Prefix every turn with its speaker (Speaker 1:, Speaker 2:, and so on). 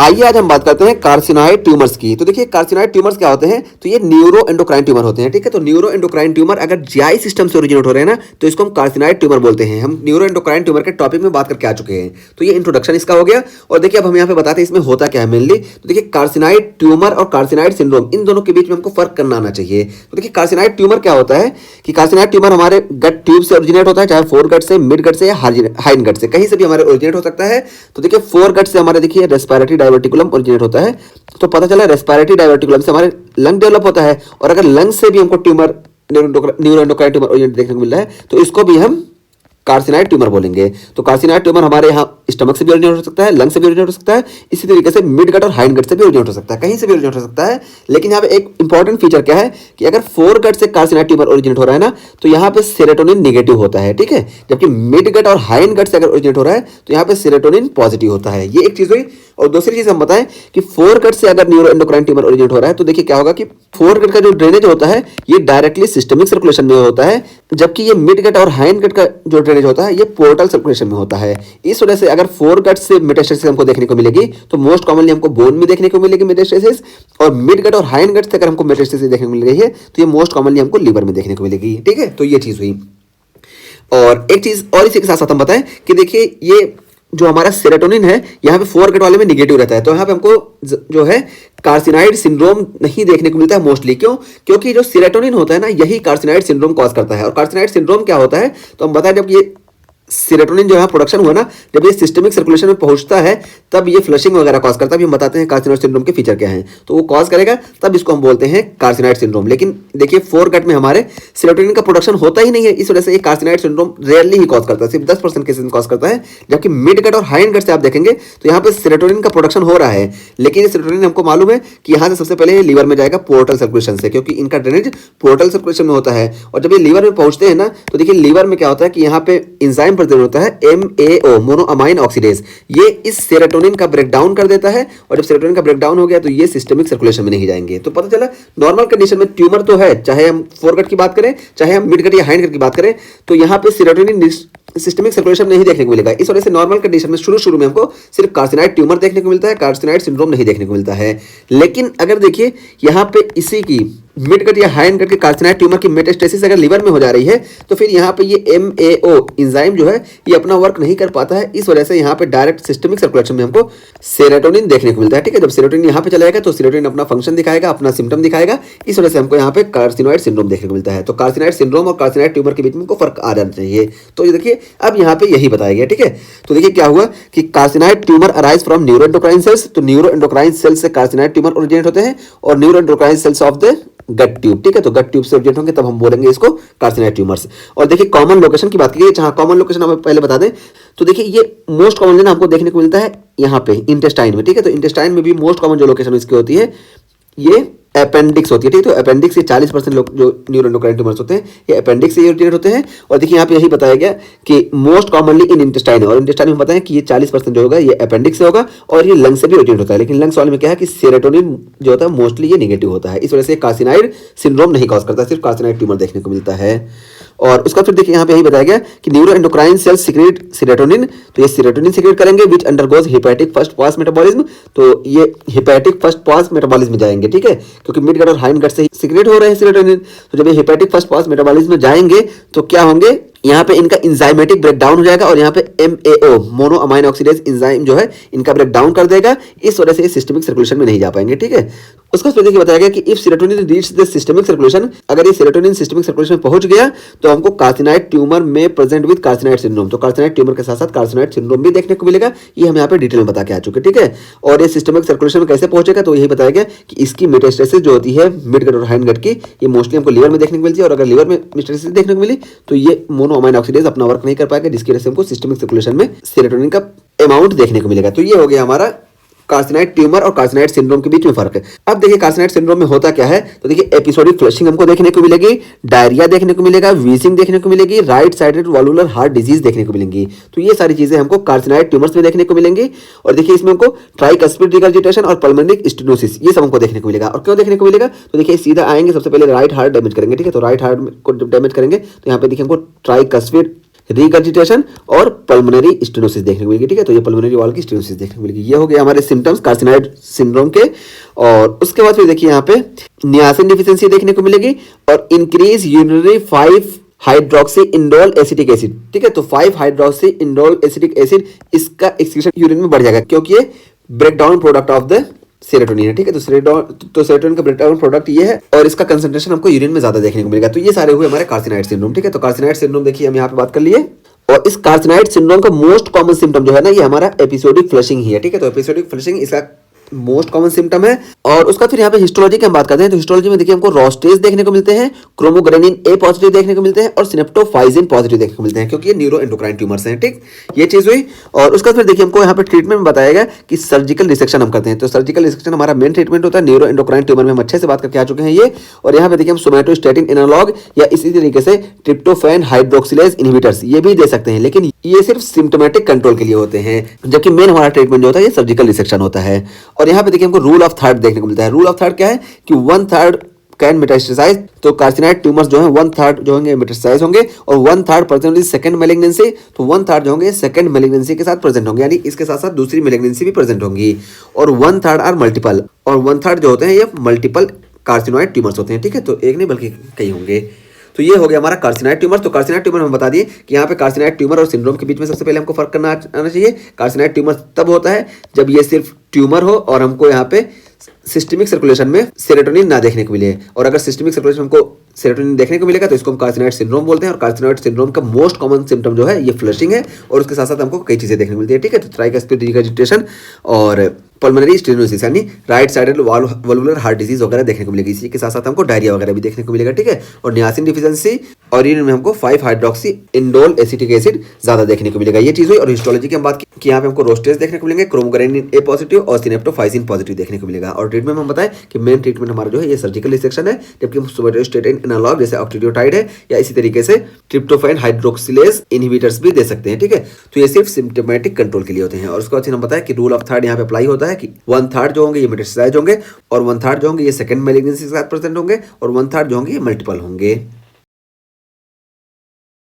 Speaker 1: आइए आज हम बात करते हैं कार्सिनॉइड ट्यूमर्स की। तो देखिए कार्सिनॉइड ट्यूमर्स क्या होते हैं, तो ये न्यूरो एंडोक्राइन ट्यूमर होते हैं। ठीक है, तो न्यूरो एंडोक्राइन ट्यूमर अगर जीआई सिस्टम से ओरिजिनेट हो रहे हैं ना, तो इसको हम कार्सिनॉइड ट्यूमर बोलते हैं। हम न्यूरो एंडोक्राइन ट्यूमर के टॉपिक में बात करके आ चुके हैं, तो ये इंट्रोडक्शन इसका हो गया। और देखिए अब हम यहाँ पे बताते हैं इसमें होता क्या है मेनली। तो देखिए कार्सिनॉइड ट्यूमर और कार्सिनॉइड सिंड्रोम, इन दोनों के बीच में हमको फर्क करना आना चाहिए। तो देखिए कार्सिनॉइड ट्यूमर क्या होता है कि कार्सिनॉइड ट्यूमर हमारे गट ट्यूब से ओरिजिनेट होता है, चाहे फोर गट से, मिड गट से या हाइन गट से, कहीं से भी हमारे ओरिजिनेट हो सकता है। तो देखिए फोर गट से हमारे देखिए रेस्पिरेटरी डायवर्टिकुलम ओरिजिनेट होता है, तो पता चला रेस्पिरेटरी डायवर्टिकुलम से हमारे लंग डेवलप होता है। और अगर लंग से भी हमको tumour neuro endocrine tumour originate देखने को मिल रहा है, तो इसको भी हम कार्सिनॉइड ट्यूमर बोलेंगे। तो कार्सिनॉइड ट्यूमर हमारे यहाँ स्टमक से भी ओरिजिनेट हो सकता है, लंग से भी ओरिजिनेट हो सकता है, इसी तरीके से मिड गट और हाइंड गट से भी ओरिजिनेट हो सकता है, कहीं से भी ओरिजिनेट हो सकता है। लेकिन यहाँ पे एक इंपॉर्टेंट फीचर क्या है कि अगर फोर गट से कार्सिनॉइड ट्यूमर ओरिजिनेट हो रहा है ना, तो यहाँ पे सेरोटोनिन नेगेटिव होता है। ठीक है, जबकि मिड गट और हाइंड गट से अगर ओरिजिनेट हो रहा है, तो यहाँ पे सेरोटोनिन पॉजिटिव होता है। ये एक चीज हुई। और दूसरी चीज हम बताएं कि फोर गट से अगर न्यूरो एंडोक्राइन ट्यूमर ओरिजिनेट हो रहा है, तो देखिए क्या होगा कि फोर गट का जो ड्रेनेज होता है ये डायरेक्टली सिस्टमिक सर्कुलेशन में होता है, जबकि ये मिड गट और हाइंड गट का जो ड्रेनेज होता है ये पोर्टल सर्कुलेशन में होता है। इस वजह से अगर फोर गट से मेटास्टेसिस हमको देखने को मिलेगी, तो मोस्ट कॉमनली हमको बोन में देखने को मिलेगी मेटास्टेसिस, और मिड गट और हाइंड गट से अगर हमको मेटास्टेसिस देखने को मिल रही है, तो ये मोस्ट कॉमनली हमको लीवर में देखने को मिलेगी। ठीक है, तो ये चीज हुई। और एक चीज और इसी के साथ साथ हम बताएं कि देखिए ये जो हमारा सेरोटोनिन है यहाँ पे फोर गट वाले में निगेटिव रहता है, तो यहाँ पे हमको जो है कार्सिनॉइड सिंड्रोम नहीं देखने को मिलता है मोस्टली। क्यों? क्योंकि जो सेरोटोनिन होता है ना, यही कार्सिनॉइड सिंड्रोम कॉज करता है। और कार्सिनॉइड सिंड्रोम क्या होता है, तो हम बताएं जब ये सेरोटोनिन जो है प्रोडक्शन हुआ ना, जब ये सिस्टमिक सर्कुलेशन में पहुंचता है, तब ये फ्लशिंग वगैरह कॉज करता है। अभी हम बताते हैं कार्सिनॉइड सिंड्रोम के फीचर क्या हैं, तो वो कॉज करेगा, तब इसको हम बोलते हैं कार्सिनॉइड सिंड्रोम। लेकिन देखिए फोर गट में हमारे सेरोटोनिन का प्रोडक्शन होता ही नहीं है, इस वजह से ये कार्सिनॉइड सिंड्रोम रेयरली ही कॉज करता है, सिर्फ 10% केसेस में कॉज करता है। जबकि मिड गट और हाइंड गट से आप देखेंगे तो यहाँ पे सेरोटोनिन का प्रोडक्शन हो रहा है, लेकिन ये सेरोटोनिन हमको मालूम है कि यहाँ से सबसे पहले लीवर में जाएगा पोर्टल सर्कुलेशन से, क्योंकि इनका ड्रेनेज पोर्टल सर्कुलेशन में होता है। और जब ये लीवर में पहुंचते हैं ना, तो देखिए लीवर में क्या होता है कि यहाँ पे एंजाइम प्रेजेंट होता है MAO, मोनोअमाइन ऑक्सीडेज। ये इस सेरोटोनिन का ब्रेकडाउन कर देता है, और जब सेरोटोनिन का ब्रेकडाउन हो गया तो ये सिस्टमिक सर्कुलेशन में नहीं जाएंगे। तो पता चला नॉर्मल कंडीशन में ट्यूमर तो है, चाहे हम फोर गट की बात करें, चाहे हम मिड गट या हाइंड गट की बात करें, तो यहाँ पे सेरोटोनिन सिस्टमिक सर्कुलेशन नहीं देखने को मिलेगा। इस वजह से नॉर्मल कंडीशन में शुरू में हमको सिर्फ कार्सिनॉइड ट्यूमर देखने को मिलता है, कार्सिनॉइड सिंड्रोम नहीं देखने को मिलता है। लेकिन अगर देखिए यहाँ पे इसी की मिड गट या हाइंड गट के कार्सिनॉइड ट्यूमर की मेटास्टेसिस अगर लीवर में हो जा रही है, तो फिर यहाँ पे ये MAO एंजाइम जो है ये अपना वर्क नहीं कर पाता है। इस वजह से यहाँ पे डायरेक्ट सिस्टमिक सर्कुलेशन में हमको सेरोटोनिन देखने को मिलता है। ठीक है, जब सेरोटोनिन यहाँ पे चला जाएगा तो सेरोटोनिन अपना फंक्शन दिखाएगा, अपना सिम्टम दिखाएगा, इस वजह से हमको यहाँ पे कार्सिनॉइड सिंड्रोम देखने को मिलता है। तो कार्सिनॉइड सिंड्रोम और कार्सिनॉइड ट्यूमर के बीच में हमको फर्क आ जाना चाहिए। तो ये देखिए अब यहाँ पे यही बताया गया। ठीक है, तो देखिए क्या हुआ कि carcinoid tumour arise from neuro endocrine cells. तो न्यूरो एंडोक्राइन सेल्स से कार्सिनॉइड ट्यूमर ओरिजिनेट होते हैं, और neuro endocrine cells of the gut tube. ठीक है, तो गट ट्यूब से ओरिजिनेट होंगे, तब हम बोलेंगे इसको कार्सिनॉइड ट्यूमर्स। और देखिए कॉमन लोकेशन की बात की, जहां कॉमन लोकेशन हमें पहले बता दें, तो देखिए ये मोस्ट कॉमन ना हमको देखने को मिलता है यहाँ पे इंटेस्टाइन में। ठीक है, तो इंटेस्टाइन में भी मोस्ट कॉमन जो लोकेशन इसकी होती है ये अपेंडिक्स होती है। ठीक है, तो अपेंडिक्स से 40% लोग जो न्यूरो एंडोक्राइन ट्यूमर्स होते हैं ये अपेंडिक्स से ओरिजिनेट होते हैं। और देखिए यहाँ पे यही बताया गया कि मोस्ट कॉमनली इन इंटेस्टाइन है, और इंटेस्टाइन में बताएं कि ये 40% जो होगा ये अपेंडिक्स से होगा, और ये लंग से भी ओरिजिनेट होता है। लेकिन लंग्स वाले में क्या है कि सेरोटोनिन जो होता है मोस्टली ये निगेटिव होता है, इस वजह से कार्सिनॉइड सिंड्रोम नहीं कॉज करता, सिर्फ कार्सिनॉइड ट्यूमर देखने को मिलता है। और उसका फिर देखिए यहाँ पे यही बताया गया कि neuro endocrine cells secrete serotonin, तो ये सेरोटोनिन सिक्रेट करेंगे which undergoes hepatic first pass metabolism. तो ये हेपेटिक फर्स्ट पास मेटाबॉलिज्म में जाएंगे। ठीक है, क्योंकि मिड गट और हाइंड गट से सिक्रेट हो रहे हैं सेरोटोनिन, तो जब ये हेपेटिक फर्स्ट पास मेटाबॉलिज्म में जाएंगे तो क्या होंगे, यहाँ पे इनका एंजाइमेटिक ब्रेकडाउन हो जाएगा, और यहाँ पे MAO मोनोअमाइन ऑक्सीडेज एंजाइम जो है इनका ब्रेकडाउन कर देगा, इस वजह से ये सिस्टमिक सर्कुलेशन में नहीं जा पाएंगे। ठीक है, उसका फिर देखिए बताया गया कि if serotonin reach the systemic circulation, अगर ये सेरोटोनिन सिस्टमिक सर्कुलेशन में पहुंच गया तो हमको कार्सिनॉइड ट्यूमर में प्रेजेंट विद कार्सिनॉइड सिंड्रोम, तो कार्सिनॉइड ट्यूमर के साथ साथ कार्सिनॉइड सिंड्रोम भी देखने को मिलेगा। ये हम यहाँ पे डिटेल में बता के आ चुके। ठीक है, और ये सिस्टमिक सर्कुलेशन में कैसे पहुंचेगा, तो यही बताया गया कि इसकी मेटास्टेसिस जो होती है मिड गट और हाइंड गट की, ये मोस्टली हमको लीवर में देखने को मिलती है, और अगर लीवर में मेटास्टेसिस देखने को मिली तो ये मोनोअमाइन ऑक्सीडेज अपना वर्क नहीं कर पाएगा, जिसकी वजह से हमको सिस्टमिक सर्कुलेशन में सेरोटोनिन का अमाउंट देखने को मिलेगा। तो ये हो गया हमारा कार्सिनॉइड ट्यूमर और कार्सिनॉइड सिंड्रोम के बीच में फर्क है। अब देखिए कार्सिनॉइड सिंड्रोम में होता क्या है, तो देखिए एपिसोडिक फ्लशिंग हमको देखने को मिलेगी, डायरिया देखने को मिलेगा, वीजिंग देखने को मिलेगी, राइट साइडेड वॉल्वुलर हार्ट डिजीज देखने को मिलेंगी। तो ये सारी चीजें हमको कार्सिनॉइड ट्यूमर्स में देखने को मिलेंगी। और देखिए इसमें हमको ट्राइकस्पिड रिगर्जिटेशन और पल्मोनिक स्टेनोसिस ये सब हमको देखने को मिलेगा। और क्यों देखने को मिलेगा, तो देखिए सीधा आएंगे, सबसे पहले राइट हार्ट डैमेज करेंगे। ठीक है, तो राइट हार्ट को डैमेज करेंगे तो यहाँ पे देखिए हमको ट्राइकस्पिड रिगर्जिटेशन और पल्मोनरी स्टेनोसिस देखने को मिलेगी। ठीक है, तो ये पल्मोनरी वॉल की स्टेनोसिस देखने को मिलेगी। ये हो गए हमारे सिम्टम्स कार्सिनॉइड सिंड्रोम के। और उसके बाद फिर देखिए यहाँ पे नियासिन डिफिशिएंसी देखने को मिलेगी और increase urinary 5 hydroxy indole acetic acid. ठीक है, तो 5 हाइड्रोक्सी इंडोल एसिटिक एसिड इसका एक्सक्रीशन यूरिन में बढ़ जाएगा क्योंकि ये break down product of the serotonin है। ठीक है, तो सेरोटोनिन का ब्रेक डाउन प्रोडक्ट ये है और इसका कंसंट्रेशन हमको यूरिन में ज्यादा देखने को मिलेगा। तो ये सारे हुए हमारे कार्सिनॉइड सिंड्रोम। ठीक है, तो कार्सिनॉइड सिंड्रोम देखिए हम यहाँ पे बात कर लिए। और इस कार्सिनॉइड सिंड्रोम का मोस्ट कॉमन सिम्टम जो है ना, ये हमारा एपिसोडिक फ्लशिंग ही है। ठीक है, तो एपिसोडिक फ्लशिंग इसका मोस्ट कॉमन सिम्टम है। और उसका फिर यहाँ पे हिस्टोलॉजी की हम बात करते हैं, तो हिस्टोलॉजी में देखिए हमको रोस्टेज देखने को मिलते हैं, क्रोमोग्रेनिन ए पॉजिटिव देखने को मिलते हैं और सिनेप्टोफाइजिन पॉजिटिव देखने को मिलते हैं क्योंकि ये न्यूरो एंडोक्राइन ट्यूमर्स हैं। ठीक, ये चीज हुई। और उसका फिर देखिए हमको यहाँ पे ट्रीटमेंट में बताया गया कि सर्जिकल रिसेक्शन हम करते हैं। तो सर्जिकल रिसेक्शन हमारा मेन ट्रीटमेंट होता है न्यूरो एंडोक्राइन ट्यूमर में। हम अच्छे से बात करके आ चुके हैं ये। और यहाँ पे देखिए हम सोमैटोस्टैटिन एनालॉग या इसी तरीके से ट्रिप्टोफैन हाइड्रोक्सिलेज इनहिबिटर्स ये भी दे सकते हैं, लेकिन ये सिर्फ सिम्टोमेटिक कंट्रोल के लिए होते हैं, जबकि मेन हमारा ट्रीटमेंट जो होता है ये सर्जिकल रिसेक्शन होता है। और यहाँ पे देखिए हमको रूल ऑफ थर्ड देखने को मिलता है। रूल ऑफ थर्ड क्या है कि 1/3 कैन मेटास्टेसाइज। तो कार्सिनॉइड ट्यूमर्स जो है 1/3 जो होंगे मेटास्टेसाइज होंगे और 1/3 प्रेजेंट इज सेकंड मैलिग्नेंसी। तो 1/3 जो होंगे सेकंड मैलिग्नेंसी के साथ प्रेजेंट होंगे, यानी इसके साथ साथ दूसरी मैलिग्नेंसी भी प्रेजेंट होंगी। और 1/3 आर मल्टीपल, और 1/3 जो होते हैं ये मल्टीपल कार्सिनॉइड ट्यूमर्स होते हैं। ठीक है, तो एक नहीं बल्कि कई होंगे। तो ये हो गया हमारा कार्सिनॉइड ट्यूमर। तो कार्सिनॉइड ट्यूमर हम बता दिए कि यहाँ पे कार्सिनॉइड ट्यूमर और सिंड्रोम के बीच में सबसे पहले हमको फर्क करना आना चाहिए। कार्सिनॉइड ट्यूमर तब होता है जब ये सिर्फ ट्यूमर हो और हमको यहाँ पे सिस्टमिक सर्कुलेशन में सेरोटोनिन ना देखने को मिले। और अगर सिस्टमिक सर्कुलेशन हमको सेरोटोनिन देखने को मिलेगा तो इसको हम कार्सिनॉइड सिंड्रोम बोलते हैं। और कार्सिनॉइड सिंड्रोम का मोस्ट कॉमन सिम्टम जो है ये फ्लशिंग है और उसके साथ साथ हमको कई चीजें देखने को मिलती है। ठीक है, तो ट्राइकस्पिड रिगर्जिटेशन और पल्मोनरी स्टेनोसिस यानी राइट साइडेड वल्वुलर हार्ट डिजीज वगैरह देखने को मिलेगी। इसी के साथ साथ हमको डायरिया वगैरह भी देखने को मिलेगा। ठीक है, और नियासिन डिफिशिएंसी और यूरिन में हमको 5 हाइड्रोक्सी इंडोल एसिटिक एसिड ज्यादा देखने को मिलेगा। ये चीज हुई। और हिस्टोलॉजी की हम बात की यहाँ पे हमको रोस्टेज देखने को मिलेंगे, क्रोमोग्रेनिन ए पॉजिटिव और सिनेप्टोफाइजिन पॉजिटिव देखने को मिलेगा। और ट्रीटमेंट में हम बताएं कि मेन ट्रीटमेंट हमारा जो है ये सर्जिकल रिसेक्शन है, जबकि हम सोमैटोस्टैटिन एनालॉग जैसे ऑक्सीडियोटाइड है या इसी तरीके से ट्रिप्टोफैन हाइड्रोक्सिलेज इनहिबिटर्स भी दे सकते हैं। ठीक है, तो ये सिर्फ सिम्टोमेटिक कंट्रोल के लिए होते हैं। और उसके बाद हम बताएं कि रूल ऑफ थर्ड यहाँ पे अप्लाई होता है कि 1/3 जो होंगे ये मेटास्टेसाइज होंगे और 1/3 जो होंगे ये सेकंड मैलिग्नेंसी के साथ प्रेजेंट होंगे और 1/3 जो होंगे ये मल्टीपल होंगे।